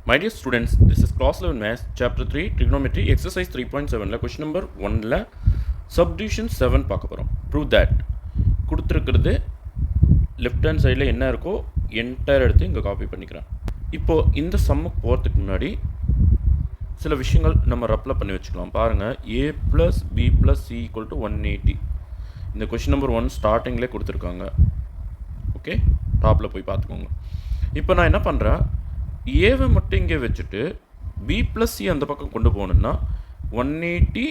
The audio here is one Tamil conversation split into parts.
My dear students, this is class 11 maths, chapter 3, trigonometry, exercise 3.7 question number 1 subdivision 7 பார்க்க போகிறோம். Prove that கொடுத்துருக்கிறது லெஃப்ட் ஹேண்ட் சைடில் என்ன இருக்கோ என்டையர் எடுத்து இங்கே காப்பி பண்ணிக்கிறேன். இப்போது இந்த சம்முக்கு போகிறதுக்கு முன்னாடி சில விஷயங்கள் நம்ம ரப்பில் பண்ணி வச்சுக்கலாம். பாருங்கள், a + b + c = 180. இந்த கொஷின் நம்பர் 1 ஸ்டார்டிங்லேயே கொடுத்துருக்காங்க. ஓகே, டாப்பில் போய் பார்த்துக்கோங்க. இப்போ நான் என்ன பண்ணுறேன், ஏவை மட்டும் இங்கே வச்சுட்டு b + c அந்த பக்கம் கொண்டு போகணுன்னா 180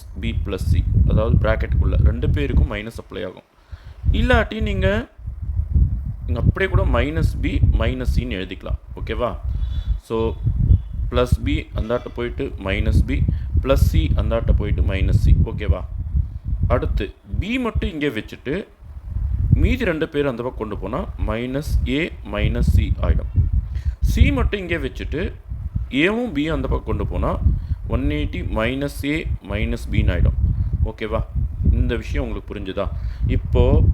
- b + c, அதாவது ப்ராக்கெட்டுக்குள்ளே ரெண்டு பேருக்கும் மைனஸ் அப்ளை ஆகும். இல்லாட்டி நீங்கள் இங்கே அப்படியே கூட -b - c எழுதிக்கலாம். ஓகேவா? ஸோ +b அந்தாட்ட போயிட்டு -b + c அந்தாட்ட போயிட்டு -c. ஓகேவா? அடுத்து b மட்டும் இங்கே வச்சுட்டு மீதி ரெண்டு பேர் அந்த பக்கம் கொண்டு போனால் -a - c ஆகிடும். சி மட்டும் இங்கே வச்சுட்டு ஏவும் பியும் அந்த பக்கம் கொண்டு போனால் 180 - a - bன்னு ஆகிடும். ஓகேவா? இந்த விஷயம் உங்களுக்கு புரிஞ்சுதா? இப்போது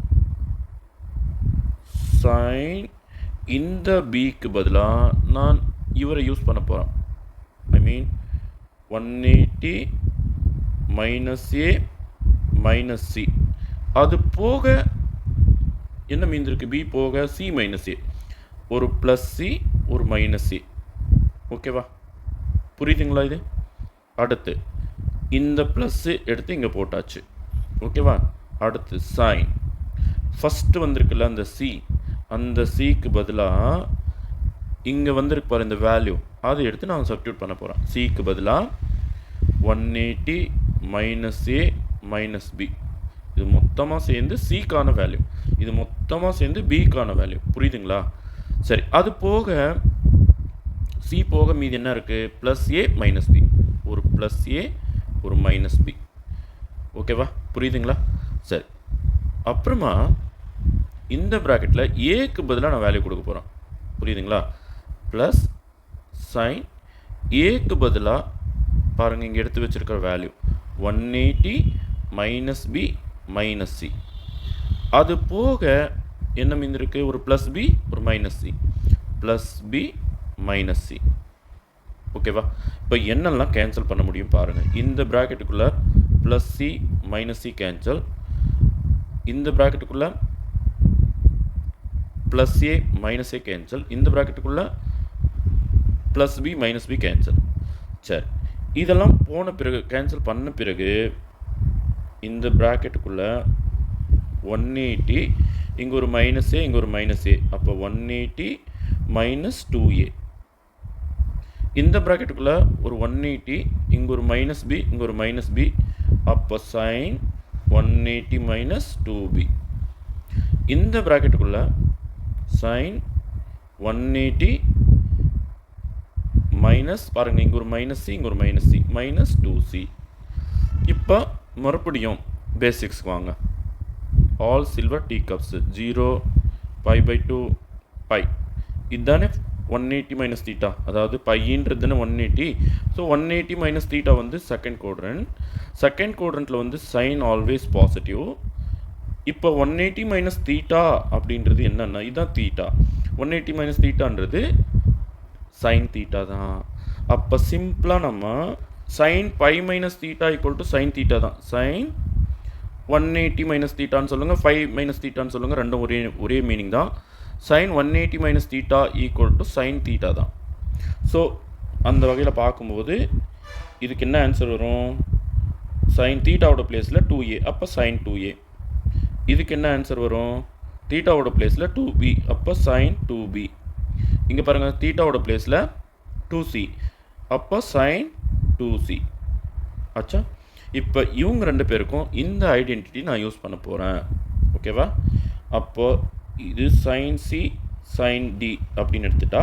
சைன் இந்த பிக்கு பதிலாக நான் இவரை யூஸ் பண்ண போகிறேன். ஐ மீன் 180 - a - c. அது போக என்ன மீந்திருக்கு? b போக c - a, ஒரு +c ஒரு -c. ஓகேவா? புரியுதுங்களா? இது அடுத்து இந்த ப்ளஸ்ஸு எடுத்து இங்கே போட்டாச்சு. ஓகேவா? அடுத்து சைன் ஃபஸ்ட்டு வந்திருக்குல்ல அந்த c, அந்த சிக்கு பதிலாக இங்கே வந்திருக்கு பாரு இந்த வேல்யூ, அதை எடுத்து நான் சப்ஸ்டிட்யூட் பண்ண போகிறேன். சிக்கு பதிலாக 180 - a - b. இது மொத்தமாக சேர்ந்து சிக்கான வேல்யூ, இது மொத்தமாக சேர்ந்து பிக்கான வேல்யூ. புரியுதுங்களா? சரி, அது போக சி போக மீதி என்ன இருக்குது? +a - b, ஒரு +a ஒரு -b. ஓகேவா? புரியுதுங்களா? சரி, அப்புறமா இந்த ப்ராக்கெட்டில் ஏக்கு பதிலாக நான் வேல்யூ கொடுக்க போகிறேன். புரியுதுங்களா? ப்ளஸ் சைன் ஏக்கு பதிலாக பாருங்கள் இங்கே எடுத்து வச்சுருக்கிற வேல்யூ 180 - b - c. அது போக என்ன மீந்திருக்கு? ஒரு +b ஒரு -c, +b -c. ஓகேவா? இப்போ என்னெல்லாம் கேன்சல் பண்ண முடியும் பாருங்கள். இந்த ப்ராக்கெட்டுக்குள்ளே +c - c கேன்சல், இந்த ப்ராக்கெட்டுக்குள்ளே +a - a கேன்சல், இந்த ப்ராக்கெட்டுக்குள்ளே +b - b கேன்சல். சரி, இதெல்லாம் போன பிறகு கேன்சல் பண்ண பிறகு இந்த ப்ராக்கெட்டுக்குள்ளே 180, இங்கே ஒரு -a இங்கே ஒரு -a, அப்போ 180 - 2a. இந்த ப்ராக்கெட்டுக்குள்ளே ஒரு 180, இங்கே ஒரு -b இங்கே ஒரு -b, அப்போ சைன் 180 - 2b. இந்த ப்ராக்கெட்டுக்குள்ளே சைன் 180 பாருங்கள் இங்கே ஒரு -c இங்கே ஒரு -c -2c. இப்போ மறுபடியும் பேசிக்ஸ்க்கு வாங்க. All silver tea cups 0 π/2 π. இதுதானே 180 - θ, அதாவது பையன்றது தானே 180. ஸோ 180 - θ வந்து செகண்ட் குவாட்ரண்ட். செகண்ட் குவாட்ரண்ட்டில் வந்து சைன் ஆல்வேஸ் பாசிட்டிவ். இப்போ 180 - θ அப்படின்றது என்னென்னா இதுதான் தீட்டா. 180 - θன்றது சைன் தீட்டா தான். அப்போ சிம்பிளாக நம்ம சைன் π - θ = சைன் தீட்டா தான். சைன் 180 - θன்னு சொல்லுங்கள், 5 - θன்னு சொல்லுங்கள், ரெண்டும் ஒரே மீனிங் தான். சைன் 180 - θ = சைன் தீட்டா தான். ஸோ அந்த வகையில் பார்க்கும்போது இதுக்கு என்ன ஆன்சர் வரும்? சைன் தீட்டாவோட பிளேஸில் 2a, அப்போ சைன் 2a. இதுக்கு என்ன ஆன்சர் வரும்? தீட்டாவோட பிளேஸில் 2b, அப்போ சைன் 2b. இங்கே பாருங்கள், தீட்டாவோட பிளேஸில் 2c, அப்போ சைன் 2c. ஆச்சா? இப்போ இவங்க ரெண்டு பேருக்கும் இந்த ஐடென்டிட்டி நான் யூஸ் பண்ண போகிறேன். ஓகேவா? அப்போது இது சைன் சி சைன் டி அப்படின்னு எடுத்துட்டா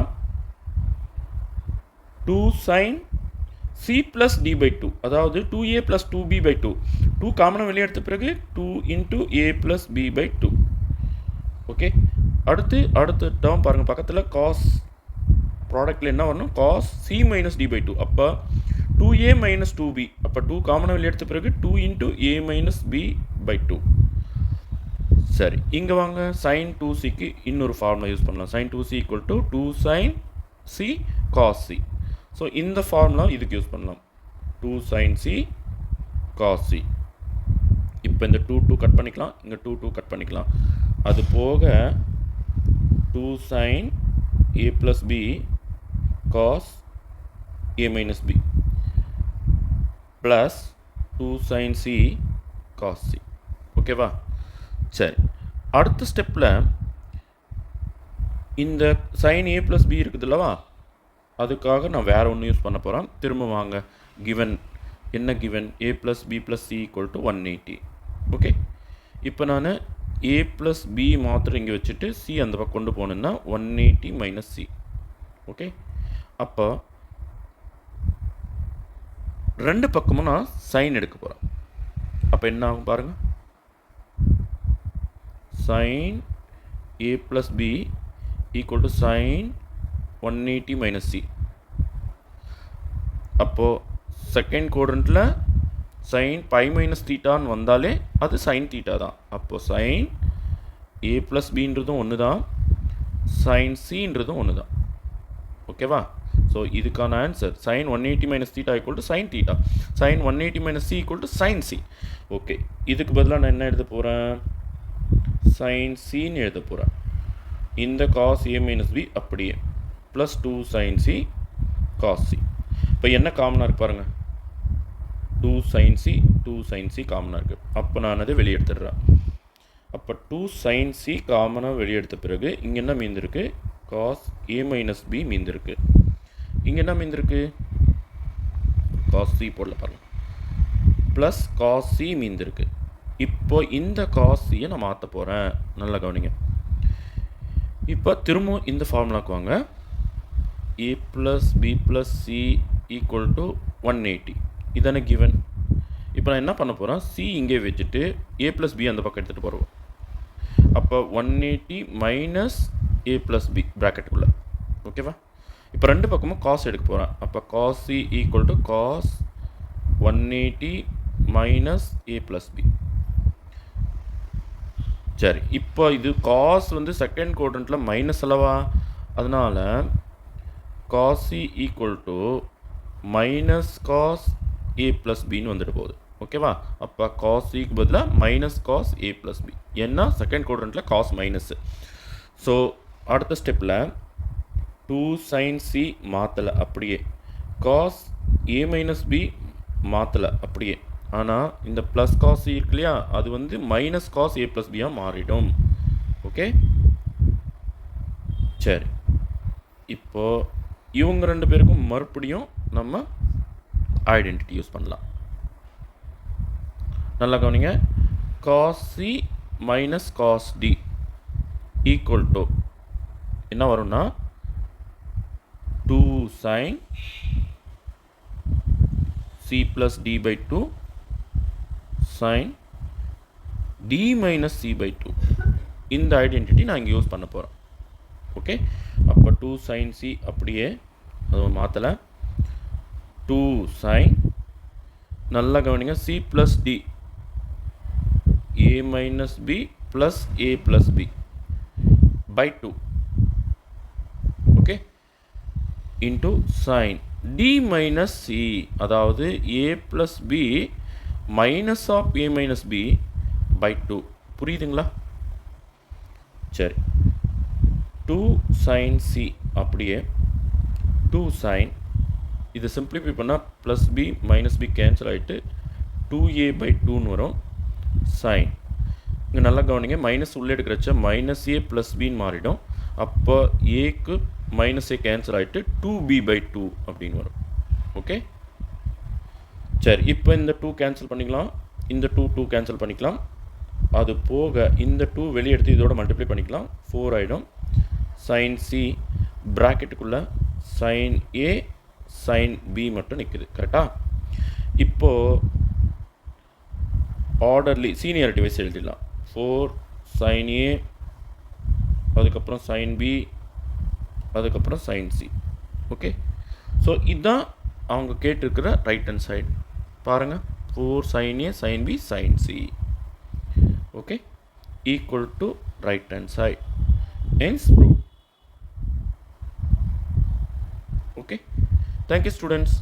2 சைன் c + d/2, அதாவது 2a + 2b/2. 2 காமனாக வெளியே எடுத்த பிறகு 2 × a + b/2. ஓகே, அடுத்த டேர்ம் பாருங்கள், பக்கத்தில் காஸ் ப்ராடக்ட்டில் என்ன வரணும்? Cos c - d/2. அப்போ 2a - 2b, அப்போ 2 காமனாக வெளியே எடுத்த பிறகு 2 × a - b/2. சரி, இங்கே வாங்க, sin 2c க்கு இன்னொரு ஃபார்முலா யூஸ் பண்ணலாம். sin 2c = 2 sin C cos C. So இந்த ஃபார்முலா இதுக்கு யூஸ் பண்ணலாம். 2 sin சி காஸ் சி. இப்போ இந்த 2 கட் பண்ணிக்கலாம், இங்கே 2 கட் பண்ணிக்கலாம். அது போக 2 sin a + b cos a - b plus 2 sin c cos c. ஓகேவா? சரி, அடுத்த ஸ்டெப்பில் இந்த sin a + b இருக்குதுல்லவா, அதுக்காக நான் வேறு ஒன்று யூஸ் பண்ண போகிறேன். திரும்ப வாங்க, கிவன் என்ன given? a + b + c = 180. Okay, இப்போ நான் a + b மாத்திரம் இங்கே வச்சுட்டு c அந்த பக்கம் கொண்டு போனேன்னா 180 - c. ஓகே, அப்போ ரெண்டு பக்கமும் நான் சைன் எடுக்க போகிறேன். அப்போ என்ன ஆகும் பாருங்கள், sin a + b = sin 180 - c. அப்போது செகண்ட் குவாட்ரண்ட்டில் sin π - தீட்டான்னு வந்தாலே அது sin தீட்டா தான். அப்போது sin a + bன்றதும் ஒன்று தான், sin cன்றதும் ஒன்று தான். ஓகேவா? ஸோ இதுக்கான answer sin 180 - theta = sin theta, sin 180 - c = sin c. Okay, இதுக்கு பதிலாக நான் என்ன எழுத போகிறேன்? sin cன்னு எழுத போகிறேன். இந்த cos a - b அப்படியே plus 2 sin c cos c. இப்போ என்ன காமனாக இருக்கு பாருங்கள், 2 sin c 2 sin c காமனாக இருக்குது. அப்போ நான் அதை வெளியே எடுத்துடுறேன். அப்போ 2 sin c காமனாக வெளியே எடுத்த பிறகு இங்கே என்ன மீந்திருக்கு? cos a - b மீந்திருக்கு. இங்கே என்ன மீந்திருக்கு? cos c போடல பாருங்கள், ப்ளஸ் cos c மீந்திருக்கு. இப்போ இந்த cos c நான் மாற்ற போகிறேன். நல்லா கவனிங்க. இப்போ திரும்பவும் இந்த ஃபார்முலாக்கு வாங்க. a + b + c = 180. இதான கிவன். இப்போ நான் என்ன பண்ண போகிறேன்? c இங்கே வச்சுட்டு a + b அந்த பக்கம் எடுத்துகிட்டு போகிறோம். அப்போ 180 - a + b ப்ராக்கெட்டுக்குள்ளே. ஓகேவா? இப்போ ரெண்டு பக்கமும் காஸ் எடுக்க போகிறேன். அப்போ cos c = cos 180 - a + b. சரி, இப்போ இது காஸ் வந்து செகண்ட் குவாட்ரண்ட்டில் மைனஸ் அல்லவா, அதனால் cos c = -cos a + bன்னு வந்துட்டு போகுது. ஓகேவா? அப்போ cos c பதிலாக -cos a + b. ஏன்னா செகண்ட் குவாட்ரண்ட்டில் காஸ் மைனஸ். ஸோ அடுத்த ஸ்டெப்பில் 2 sin c மாற்றலை அப்படியே, cos a - b மாற்றலை அப்படியே. ஆனால் இந்த ப்ளஸ் காஸ் சி இருக்கு இல்லையா, அது வந்து -cos a + b மாறிடும். ஓகே, சரி. இப்போது இவங்க ரெண்டு பேருக்கும் மறுபடியும் நம்ம ஐடென்டிட்டி யூஸ் பண்ணலாம். நல்லா கவனிங்க. cos c - cos d = என்ன வரும்னா 2 sin c + d/2 sin d - c/2. இந்த ஐடென்டிட்டி நான் இங்கே யூஸ் பண்ண போகிறேன். ஓகே, அப்போ 2 sin c அப்படியே அது மாற்றலை, 2 sin, நல்லா கவனிங்க, c + d a - b + a + b /2. Okay, into sin d - c, அதாவது a + b -a - b /2. புரியுதுங்களா? சரி, 2 sin c அப்படியே 2 sin, இதை சிம்பிளிஃபை பண்ணால் ப்ளஸ் b - b கேன்சல் ஆகிட்டு 2a/2ன்னு வரும். sin, இங்கே நல்லா கவனிங்க, மைனஸ் உள்ளே எடுக்கிறச்ச -a + bன்னு மாறிடும். அப்போ ஏக்கு -a கேன்சல் ஆகிட்டு 2b/2 அப்படின்னு வரும். ஓகே, சரி. இப்போ இந்த 2 கேன்சல் பண்ணிக்கலாம், இந்த 2 கேன்சல் பண்ணிக்கலாம். அது போக இந்த 2 வெளியே எடுத்து இதோட மல்டிப்ளை பண்ணிக்கலாம், 4 ஆகிடும். sin c ப்ராக்கெட்டுக்குள்ளே sin a sin b மட்டும் நிற்குது. கரெக்டாக? இப்போது ஆர்டர்லி சீனியாரிட்டி வைஸ் எழுதிடலாம். 4 sin a, அதுக்கப்புறம் sin b, அதுக்கப்புறம் sin c. ஓகே, ஸோ இதுதான் அவங்க கேட்டிருக்கிற ரைட் ஹேண்ட் சைடு. பாருங்கள், 4 sin a sin b sin c. Okay, = right hand side. Hence proved. Okay thank you students.